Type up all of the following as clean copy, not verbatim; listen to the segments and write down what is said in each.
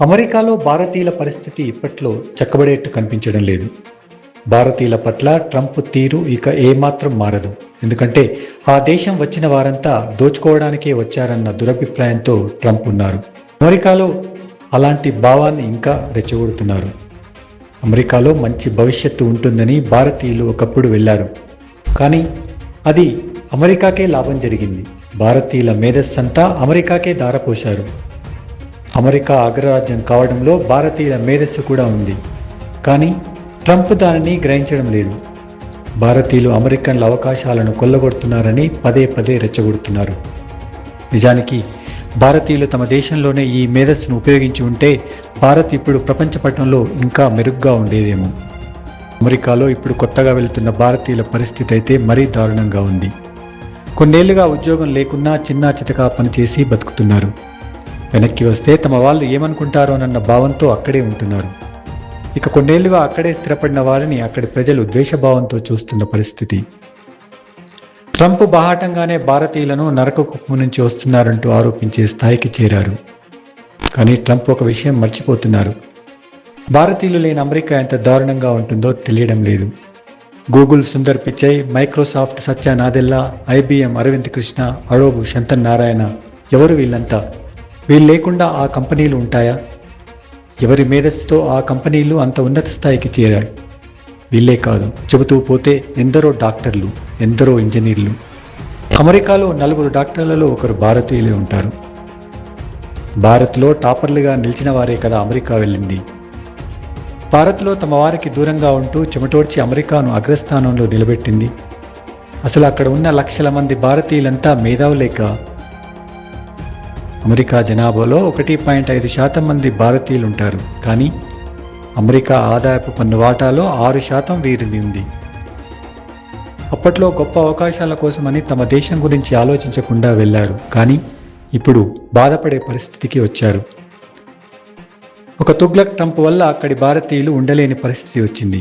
అమెరికాలో భారతీయుల పరిస్థితి ఇప్పట్లో చక్కబడేట్టు కనిపించడం లేదు. భారతీయుల పట్ల ట్రంప్ తీరు ఇక ఏమాత్రం మారదు. ఎందుకంటే ఆ దేశం వచ్చిన వారంతా దోచుకోవడానికే వచ్చారన్న దురభిప్రాయంతో ట్రంప్ ఉన్నారు. అమెరికాలో అలాంటి భావాన్ని ఇంకా రెచ్చగొడుతున్నారు. అమెరికాలో మంచి భవిష్యత్తు ఉంటుందని భారతీయులు ఒకప్పుడు వెళ్ళారు. కానీ అది అమెరికాకే లాభం జరిగింది. భారతీయుల మేధస్సంతా అమెరికాకే దారపోశారు. అమెరికా అగ్రరాజ్యం కావడంలో భారతీయుల మేధస్సు కూడా ఉంది. కానీ ట్రంప్ దానిని గ్రహించడం లేదు. భారతీయులు అమెరికన్ల అవకాశాలను కొల్లగొడుతున్నారని పదే పదే రెచ్చగొడుతున్నారు. నిజానికి భారతీయులు తమ దేశంలోనే ఈ మేధస్సును ఉపయోగించి ఉంటే భారత్ ఇప్పుడు ప్రపంచ పటంలో ఇంకా మెరుగ్గా ఉండేదేమో. అమెరికాలో ఇప్పుడు కొత్తగా వెళుతున్న భారతీయుల పరిస్థితి అయితే మరీ దారుణంగా ఉంది. కొన్నేళ్లుగా ఉద్యోగం లేకున్నా చిన్నా చితకా పనిచేసి బతుకుతున్నారు. వెనక్కి వస్తే తమ వాళ్ళు ఏమనుకుంటారోనన్న భావంతో అక్కడే ఉంటున్నారు. ఇక కొన్నేళ్లుగా అక్కడే స్థిరపడిన వారిని అక్కడి ప్రజలు ద్వేషభావంతో చూస్తున్న పరిస్థితి. ట్రంప్ బాహాటంగానే భారతీయులను నరక కుప్పం నుంచి వస్తున్నారంటూ ఆరోపించే స్థాయికి చేరారు. కానీ ట్రంప్ ఒక విషయం మర్చిపోతున్నారు. భారతీయులు లేని అమెరికా ఎంత దారుణంగా ఉంటుందో తెలియడం లేదు. గూగుల్ సుందర్ పిచై, మైక్రోసాఫ్ట్ సత్య నాదెల్లా, ఐబిఎం అరవింద్ కృష్ణ, అడోబ్ శంతన్ నారాయణ, ఎవరు వీళ్ళంతా? వీళ్ళు లేకుండా ఆ కంపెనీలు ఉంటాయా? ఎవరి మేధస్సుతో ఆ కంపెనీలు అంత ఉన్నత స్థాయికి చేరాయి? వీళ్ళే కాదు, చెబుతూ పోతే ఎందరో డాక్టర్లు, ఎందరో ఇంజనీర్లు. అమెరికాలో 4 డాక్టర్లలో ఒకరు భారతీయులే ఉంటారు. భారత్లో టాపర్లుగా నిలిచిన వారే కదా అమెరికా వెళ్ళింది. భారత్లో తమ వారికి దూరంగా ఉంటూ చెమటోడ్చి అమెరికాను అగ్రస్థానంలో నిలబెట్టింది. అసలు అక్కడ ఉన్న లక్షల మంది భారతీయులంతా మేధావులేక? అమెరికా జనాభాలో 1.5% మంది భారతీయులుంటారు. కానీ అమెరికా ఆదాయపు పన్ను వాటాలో 6% వీరిది ఉంది. అప్పట్లో గొప్ప అవకాశాల కోసమని తమ దేశం గురించి ఆలోచించకుండా వెళ్ళారు. కానీ ఇప్పుడు బాధపడే పరిస్థితికి వచ్చారు. ఒక తుగ్లక్ ట్రంప్ వల్ల అక్కడి భారతీయులు ఉండలేని పరిస్థితి వచ్చింది.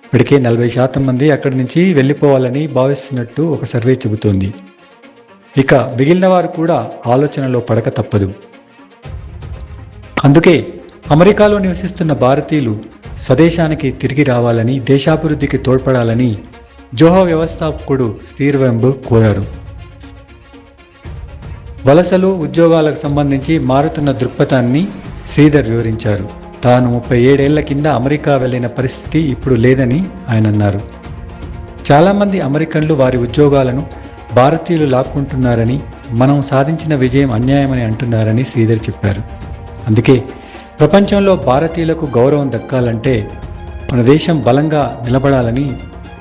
ఇప్పటికే 40% మంది అక్కడి నుంచి వెళ్ళిపోవాలని భావిస్తున్నట్టు ఒక సర్వే చెబుతోంది. ఇక మిగిలిన వారు కూడా ఆలోచనలో పడక తప్పదు. అందుకే అమెరికాలో నివసిస్తున్న భారతీయులు స్వదేశానికి తిరిగి రావాలని, దేశాభివృద్ధికి తోడ్పడాలని జోహో వ్యవస్థాపకుడు స్టీవ్ వెంబ్ కోరారు. వలసలు, ఉద్యోగాలకు సంబంధించి మారుతున్న దృక్పథాన్ని శ్రీధర్ వివరించారు. తాను 37 ఏళ్ల కింద అమెరికా వెళ్ళిన పరిస్థితి ఇప్పుడు లేదని ఆయన అన్నారు. చాలామంది అమెరికన్లు వారి ఉద్యోగాలను భారతీయులు లాక్కుంటున్నారని, మనం సాధించిన విజయం అన్యాయమని అంటున్నారని శ్రీధర్ చెప్పారు. అందుకే ప్రపంచంలో భారతీయులకు గౌరవం దక్కాలంటే మన దేశం బలంగా నిలబడాలని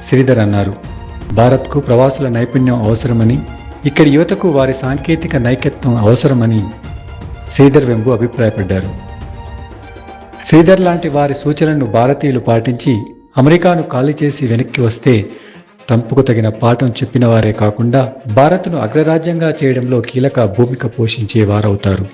శ్రీధర్ అన్నారు. భారత్కు ప్రవాసుల నైపుణ్యం అవసరమని, ఇక్కడి యువతకు వారి సాంకేతిక నైకత్వం అవసరమని శ్రీధర్ వెంబు అభిప్రాయపడ్డారు. శ్రీధర్ లాంటి వారి సూచనలను భారతీయులు పాటించి అమెరికాను ఖాళీ చేసి వెనక్కి వస్తే ట్రంప్కు తగిన పాఠం చెప్పిన వారే కాకుండా భారత్ను అగ్రరాజ్యంగా చేయడంలో కీలక భూమిక పోషించే వారవుతారు.